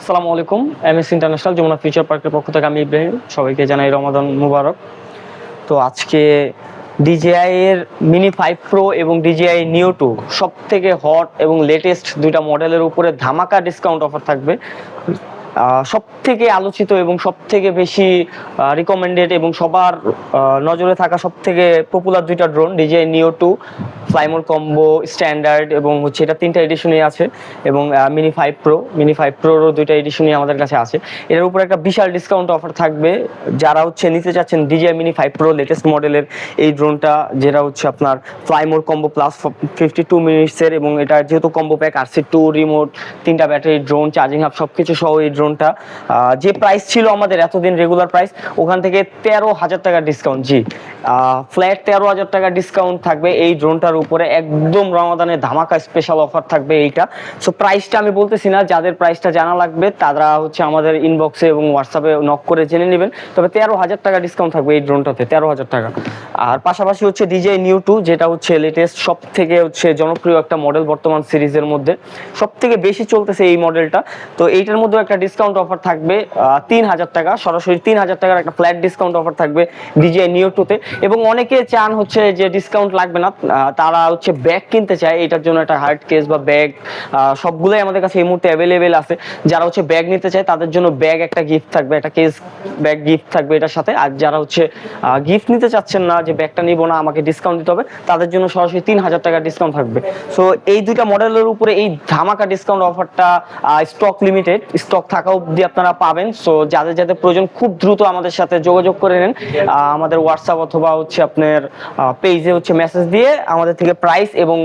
আসসালামু আলাইকুম। MS international Jamuna future পার্কের পক্ষ থেকে আমি ইব্রাহিম, সবাইকে জানাই রমাদান মুবারক। তো আজকে ডিজিআই এর মিনি 5 প্রো এবং ডিজিআই নিও 2 সব থেকে হট এবং লেটেস্ট দুইটা মডেলের উপরে ধামাকা ডিসকাউন্ট অফার থাকবে। সব থেকে আলোচিত এবং সব থেকে বেশি রিকমেন্ডেড এবং সবার নজরে থাকা সব থেকে পপুলার দুইটা ড্রোন ডিজিআই নিও 2 ফ্লাইমোর কম্বো স্ট্যান্ডার্ড এবং হচ্ছে এটা 3টা এডিশনই আছে এবং মিনি 5 প্রোরও 2টা এডিশনই আমাদের কাছে আছে। এর উপর একটা বিশাল ডিসকাউন্ট অফার থাকবে। যারা হচ্ছে নিতে চাচ্ছেন ডিজিআই মিনি 5 প্রো লেটেস্ট মডেলের এই ড্রোনটা, যেটা হচ্ছে আপনার ফ্লাইমোর কম্বো প্লাস 52 মিনিটসের এবং এটা যেহেতু কম্বো প্যাক RC2 রিমোট 3টা ব্যাটারি ড্রোন চার্জিং হাব সবকিছু সহ এই ড্রোনটা যে প্রাইস ছিল আমাদের এতদিন রেগুলার প্রাইস, ওখান থেকে 13,000 টাকা ডিসকাউন্ট, ফ্ল্যাট 13,000 টাকা ডিসকাউন্ট থাকবে এই ড্রোনটার উপরে। একদম রমাদানে ধামাকা স্পেশাল অফার থাকবে এইটা। সো প্রাইসটা আমি বলতেছি না, যাদের প্রাইসটা জানা লাগবে তারা হচ্ছে আমাদের ইনবক্সে এবং হোয়াটসঅ্যাপে নক করে জেনে নেবেন। তবে 13,000 টাকা ডিসকাউন্ট থাকবে এই ড্রোনটাতে, 13,000 টাকা। আর পাশাপাশি হচ্ছে ডিজিআই নিও 2, যেটা হচ্ছে লেটেস্ট সব থেকে হচ্ছে জনপ্রিয় একটা মডেল বর্তমান সিরিজের মধ্যে, সব থেকে বেশি চলতেছে এই মডেলটা। তো এইটার মধ্যে একটা ডিসকাউন্ট অফার থাকবে 3,000 টাকা, সরাসরি 3,000 টাকার একটা ফ্ল্যাট ডিসকাউন্ট অফার থাকবে ডিজিআই নিও 2 তে। এবং অনেকে চান হচ্ছে যে ডিসকাউন্ট লাগবে না, তারা হচ্ছে ব্যাগ কিনতে চায়, এটার জন্য একটা হার্ড কেস বা ব্যাগ সবগুলোই আমাদের কাছে এই মুহূর্তে অ্যাভেলেবেল আছে। যারা হচ্ছে ব্যাগ নিতে চায় তাদের জন্য ব্যাগ একটা গিফট থাকবে, একটা কেস ব্যাগ গিফট থাকবে এটার সাথে। আর যারা হচ্ছে গিফট নিতে চাচ্ছেন না, যে ব্যাগটা নিব না আমাকে ডিসকাউন্ট দিতে হবে, তাদের জন্য সরাসরি 3,000 টাকা ডিসকাউন্ট থাকবে। সো এই দুইটা মডেলের উপরে এই ধামাকা ডিসকাউন্ট অফারটা স্টক লিমিটেড, স্টক থাকা অবধি আপনারা পাবেন। সো যাদের যাদের প্রয়োজন খুব দ্রুত আমাদের সাথে যোগাযোগ করে নেন, আমাদের হোয়াটসঅ্যাপ অথবা হচ্ছে আপনার পেজে হচ্ছে মেসেজ দিয়ে আমাদের থেকে প্রাইস এবং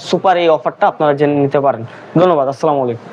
সুপার এই অফারটা আপনারা জেনে নিতে পারেন। ধন্যবাদ, আসসালামু আলাইকুম।